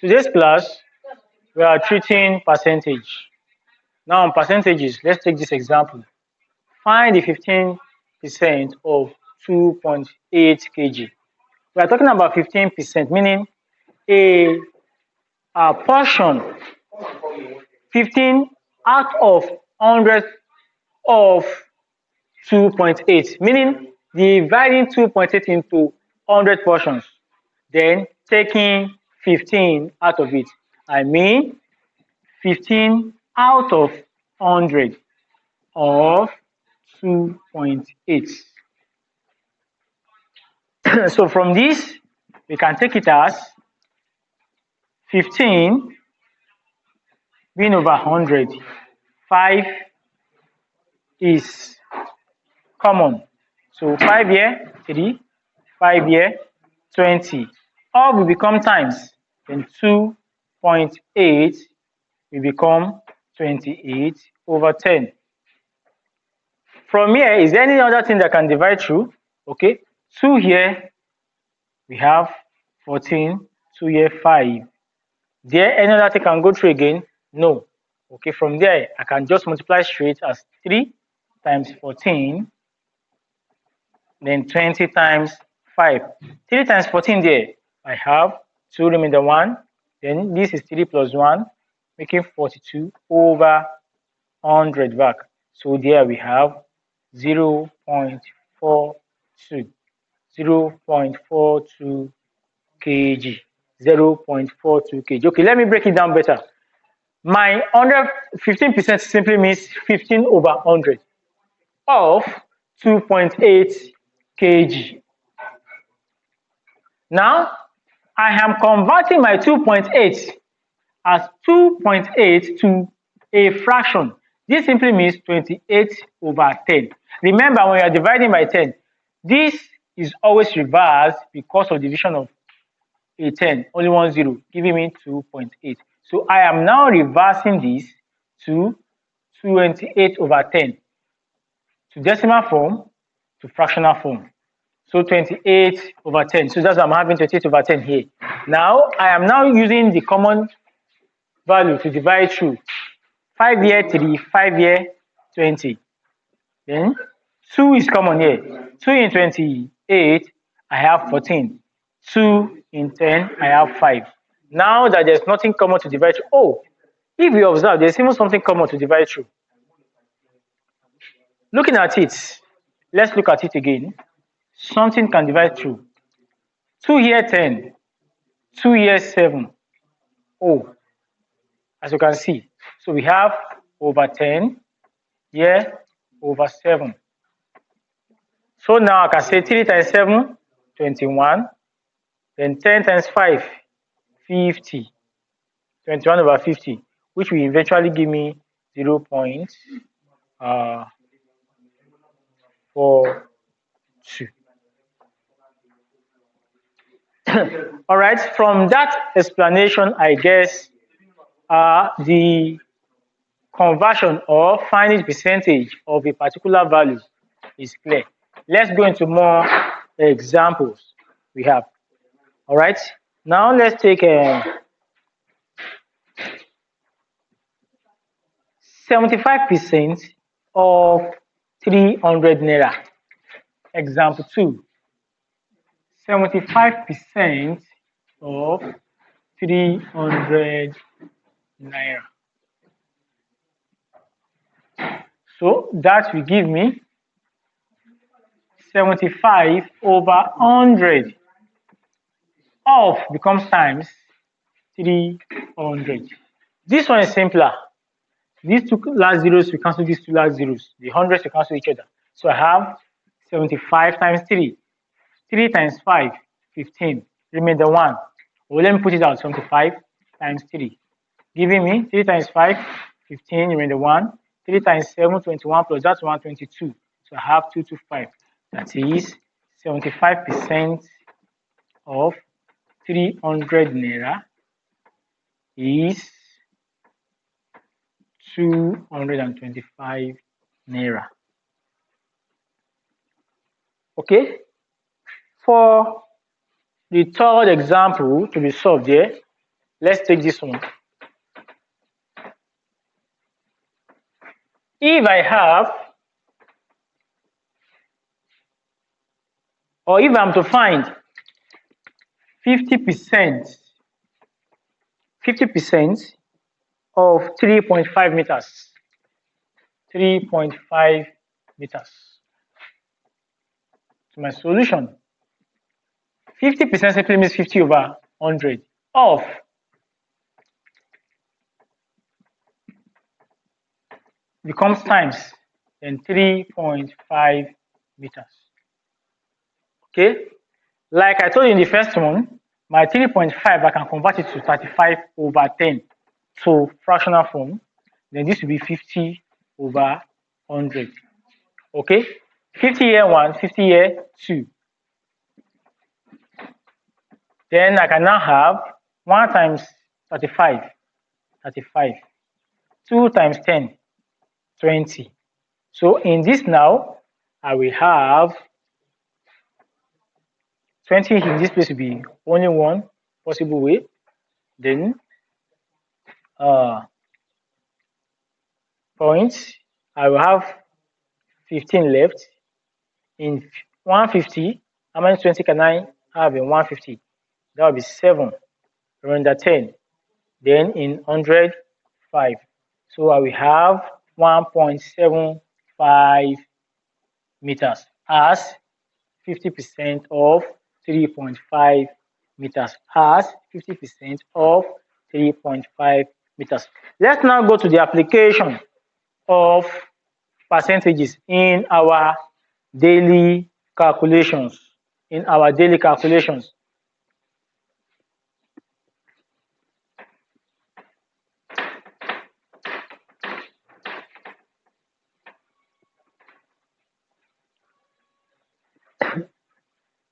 Today's class, we are treating percentage. Now, on percentages, let's take this example. Find the 15% of 2.8 kg. We are talking about 15%, meaning a portion, 15 out of 100 of 2.8, meaning dividing 2.8 into 100 portions, then taking 15 out of it. I mean 15 out of 100 of 2.8. So from this, we can take it as 15 being over 100. 5 is common. So 5 here, 3, 5 here, 20. All will become times. Then 2.8 will become 28 over 10. From here, is there any other thing that can divide through? Okay, 2 here, we have 14, 2 here, 5. There any other thing can go through again? No. Okay, from there, I can just multiply straight as 3 times 14, then 20 times 5. 3 times 14 there, I have 2 remainder 1, then this is 3 plus 1, making 42 over 100 back. So there we have 0.42, 0.42 kg, 0.42 kg. Okay, let me break it down better. My 15% simply means 15 over 100 of 2.8 kg. Now, I am converting my 2.8 as 2.8 to a fraction. This simply means 28 over 10. Remember, when you are dividing by 10, this is always reversed because of division of a 10, only 1 0, giving me 2.8. So I am now reversing this to 28 over 10, to decimal form, to fractional form. So 28 over 10. So that's why I'm having 28 over 10 here. Now, I am now using the common value to divide through. 5 here, 3, 5 here, 20. Then 2 is common here. 2 in 28, I have 14. 2 in 10, I have 5. Now that there's nothing common to divide through. Oh, if you observe, there's even something common to divide through. Looking at it, let's look at it again. Something can divide through. 2 here, 10. 2 here, 7. Oh, as you can see. So we have over 10 here, over 7. So now I can say 3 times 7, 21. Then 10 times 5, 50. 21 over 50, which will eventually give me 0.42. All right, from that explanation, I guess the conversion or finding percentage of a particular value is clear. Let's go into more examples we have. All right, now let's take 75% of 300 naira. Example 2. 75% of 300 naira. So that will give me 75 over 100. Of becomes times 300. This one is simpler. These two last zeros will cancel these two last zeros. The hundreds will cancel each other. So I have 75 times 3. 3 times 5, 15. Remainder 1. Well, let me put it out. 75 times 3. Giving me 3 times 5, 15. Remainder 1. 3 times 7, 21 plus that 1, 22. So I have 225. That is 75% of 300 naira is 225 naira. Okay, for the third example to be solved here, Let's take this one. If I have, or if I'm to find 50% of 3.5 meters, 3.5 meters. So my solution, 50% simply means 50 over 100 of becomes times, then 3.5 meters. Okay, like I told you in the first one, my 3.5 I can convert it to 35 over 10 to fractional form. Then this will be 50 over 100. Okay, 50 here 1, 50 here 2. Then I can now have 1 times 35, 2 times 10, 20. So in this now, I will have 20 in this place will be only one possible way. Then points, I will have 15 left. In 150, how many 20 can I have in 150? That will be 7. Remainder 10. Then in 100, 5. So I will have 1.75 meters as 50% of 3.5 meters as 50% of 3.5 meters. Let's now go to the application of percentages in our daily calculations.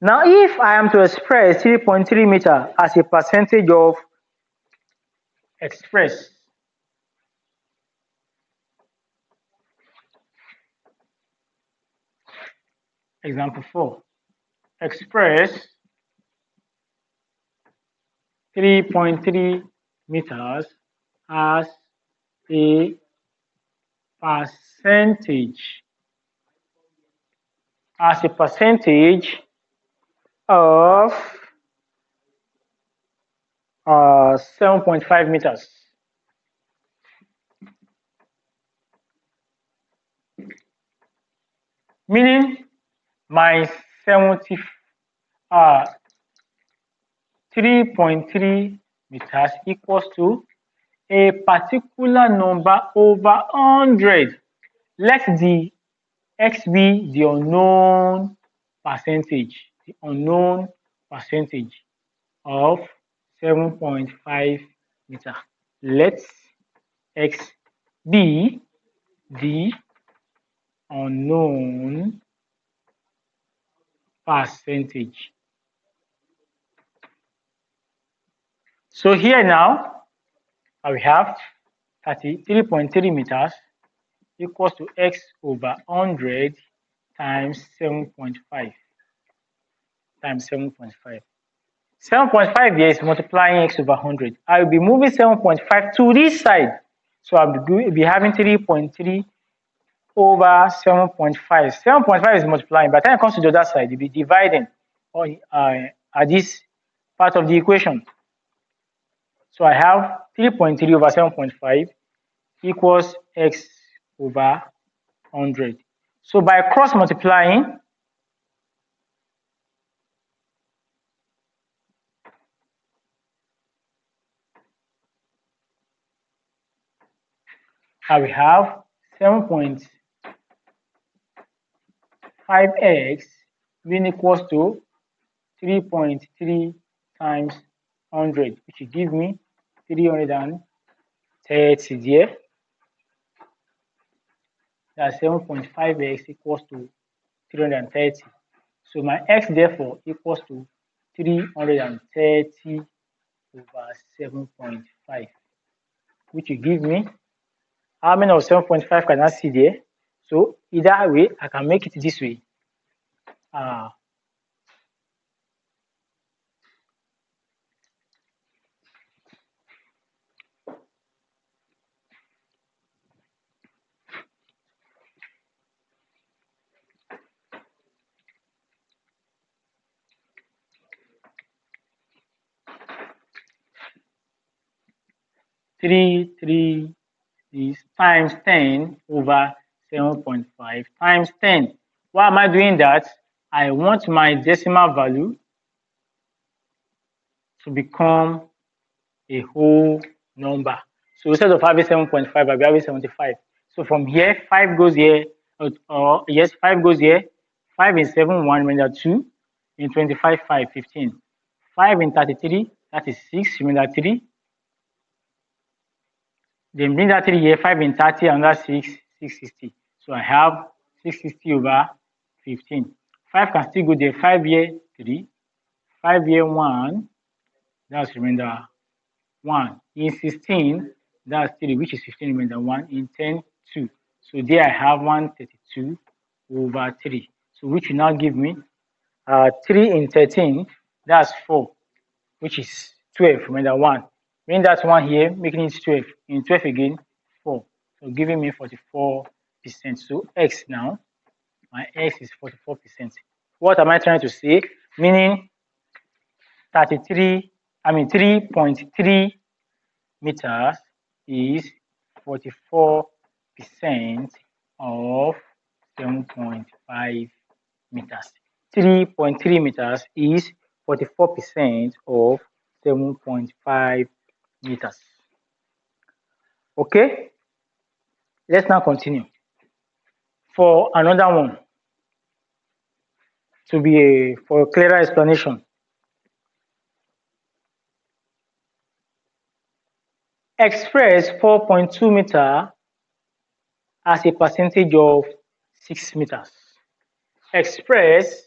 Now, if I am to express 3.3 meter as a percentage of example 4, express 3.3 meters as a percentage of 7.5 meters. Meaning my 3.3 meters equals to a particular number over 100. Let the x be the unknown percentage, of 7.5 meter. Let x be the unknown percentage. So here now, I will have 33.3 meters equals to x over 100 times 7.5 times 7.5. 7.5 here is multiplying x over 100. I will be moving 7.5 to this side. So I'll be having 3.3 over 7.5. 7.5 is multiplying. By the time it comes to the other side, you'll be dividing at this part of the equation. So I have 3.3 over 7.5 equals x over 100. So by cross multiplying, I will have 7.5x being equals to 3.3 times 100, which will give me 330 there. That's 7.5x equals to 330. So my x therefore equals to 330 over 7.5, which will give me how many of 7.5 can I see there? So either way, I can make it this way. 3 is times 10 over 7.5 times 10. Why am I doing that? I want my decimal value to become a whole number. So instead of having 7.5, I'll be having 75. So from here, 5 goes here, yes, 5 goes here. 5 in 7, 1, remainder 2. In 25, 5, 15. 5 in 33, that is 6, remainder 3. Then bring that 3 here, 5 in 30, another 6, 660. So I have 660 over 15. 5 can still go there, 5 here, 3. 5 here, 1. That's remainder 1. In 16, that's 3, which is 15 remainder 1. In 10, 2. So there I have 132 over 3. So which will now give me 3 in 13, that's 4, which is 12 remainder 1. Bring that 1 here, making it 12. In 12 again, 4. So giving me 44%. So x now, my x is 44%. What am I trying to say? Meaning 3.3 meters is 44% of 7.5 meters. 3.3 meters is 44% of 7.5 meters. Okay, let's now continue. For another one, for a clearer explanation. Express 4.2 meter as a percentage of 6 meters. Express,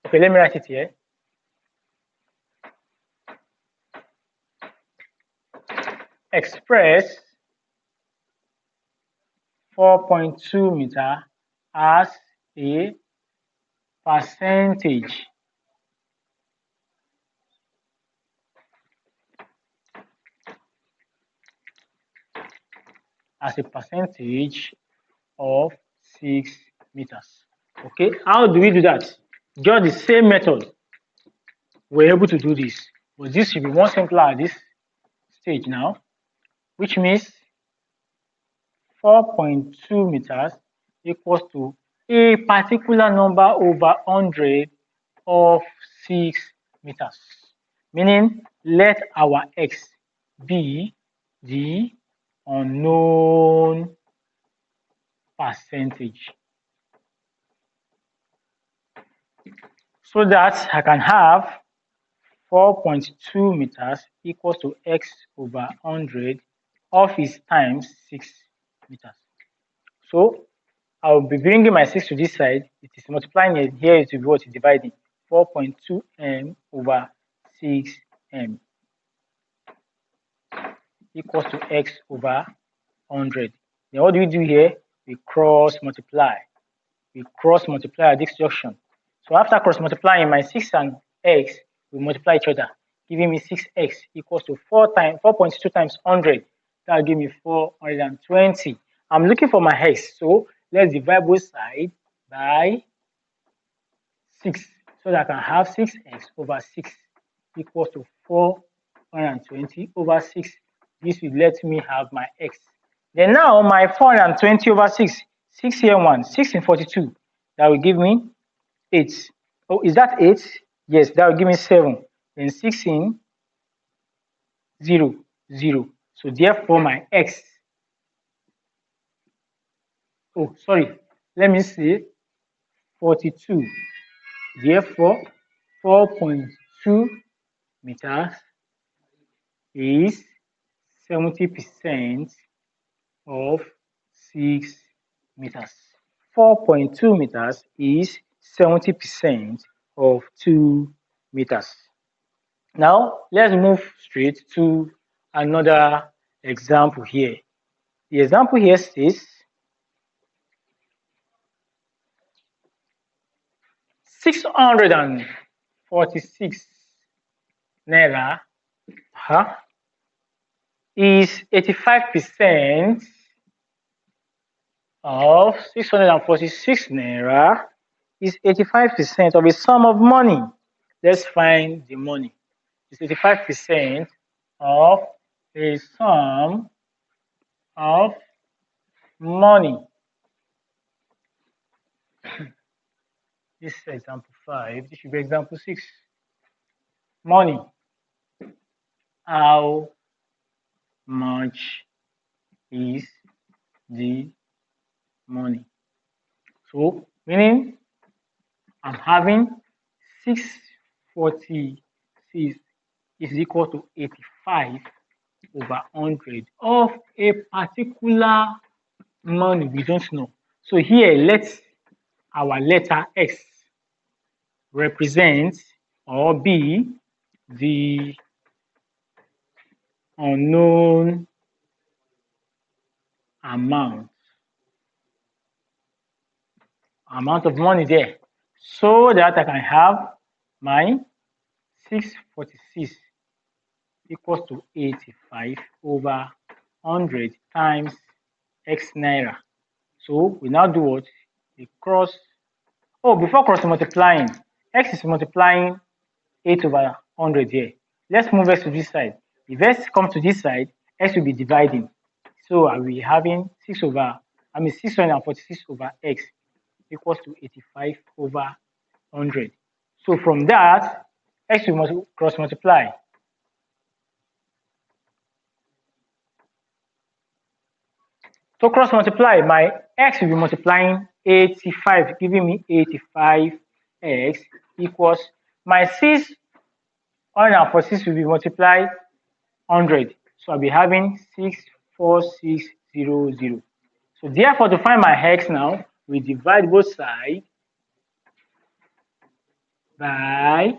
okay, let me write it here. Express 4.2 meter as a percentage of 6 meters. Okay, how do we do that? Just the same method. We're able to do this, but this should be more simpler at this stage now, which means 4.2 meters equals to a particular number over 100 of 6 meters. Meaning, let our x be the unknown percentage. So that I can have 4.2 meters equals to x over 100 of its times 6 meters. So I'll be bringing my 6 to this side. It is multiplying it. Here it will be what is dividing. 4.2 m over 6m equals to x over 100. Then what do we do here? We cross multiply. We cross multiply at this junction. So after cross multiplying, my 6 and x will multiply each other, giving me 6x equals to 4.2 times 100. That will give me 420. I'm looking for my x, so let's divide both sides by 6 so that I can have 6x over 6 equals to 420 over 6. This will let me have my x. Then now my 420 over 6, 6 here 1, 6 in 42. That will give me 8. Oh, is that 8? Yes, that will give me 7. Then 6 in 0, 0. So therefore my x. Oh, sorry. Let me see. 42. Therefore, 4.2 meters is 70% of 6 meters. 4.2 meters is 70% of 2 meters. Now, let's move straight to another example here. The example here says 646 naira is 85% of 646 naira is 85% of a sum of money. Let's find the money. It's 85% of a sum of money. This is example 5. This should be example 6. Money. How much is the money? So, meaning I'm having 646 is equal to 85 over 100 of a particular money we don't know. So here, let our letter X represent or be the unknown amount of money there, so that I can have my 646 equals to 85 over 100 times X naira. So we now do what? We cross. Oh, before cross multiplying, X is multiplying 8 over 100 here. Let's move X to this side. If X comes to this side, X will be dividing. So I will be having 646 over X equals to 85 over 100. So from that, X will cross multiply. So cross multiply, my X will be multiplying 85, giving me 85X equals my 646 will be multiplied 100. So I'll be having 64600. So therefore, to find my X now, we divide both sides by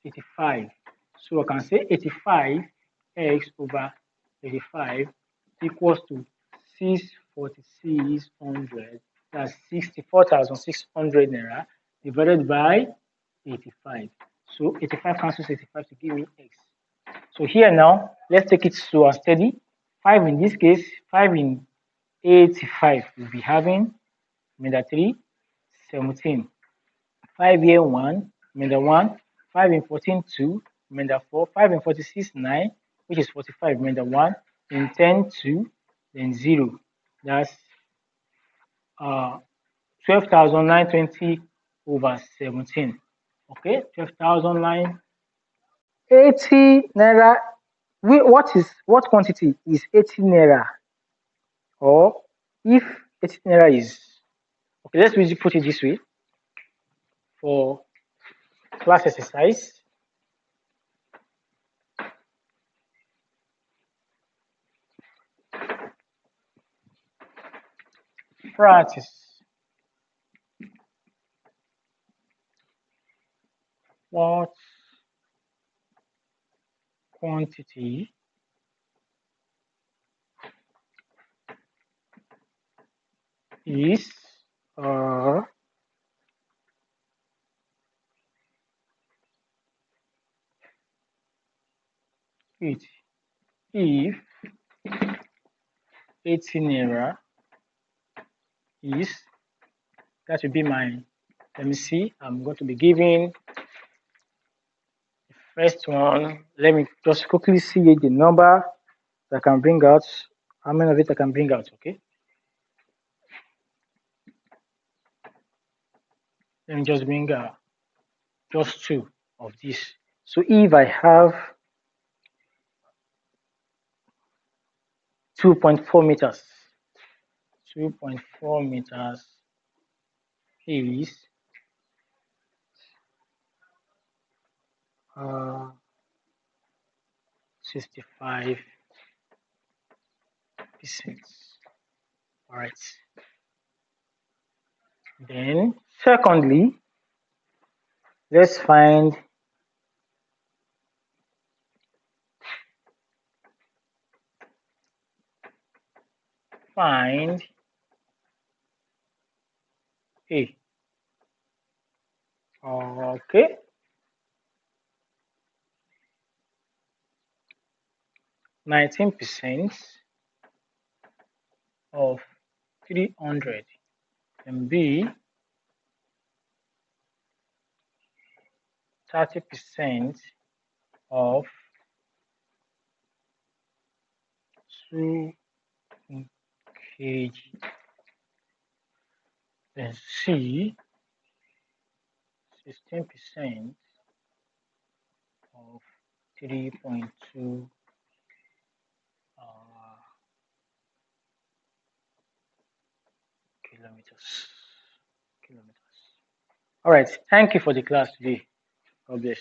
85. So I can say 85x over 85 equals to 64600. That's 64,600 naira divided by 85. So 85 cancels 85 to give me X. So here now, let's take it slow and steady. 5 in this case, 5 in 85 we'll be having remainder 3, 17. 5 here 1, remainder 1. 5 in 14, 2, remainder 4. 5 in 46, 9, which is 45, remainder 1. In 10, 2, then 0. That's 12,920 over 17. Okay, 12,980 naira. What quantity is 80 naira? Or if 80 naira is, okay, let's put it this way for class exercise. Practice. What quantity is it if 80 naira is, that will be my, let me see, I'm going to be giving the first one. Let me just quickly see the number that I can bring out, how many of it I can bring out, okay? Let me just bring just 2 of this. So if I have 2.4 meters, 2.4 meters is 65%. All right. Then, secondly, let's find A. Okay. 19% of 300, and B, 30% of 2 kg. Then C, 16% of 3.2 kilometers. All right. Thank you for the class today. God bless.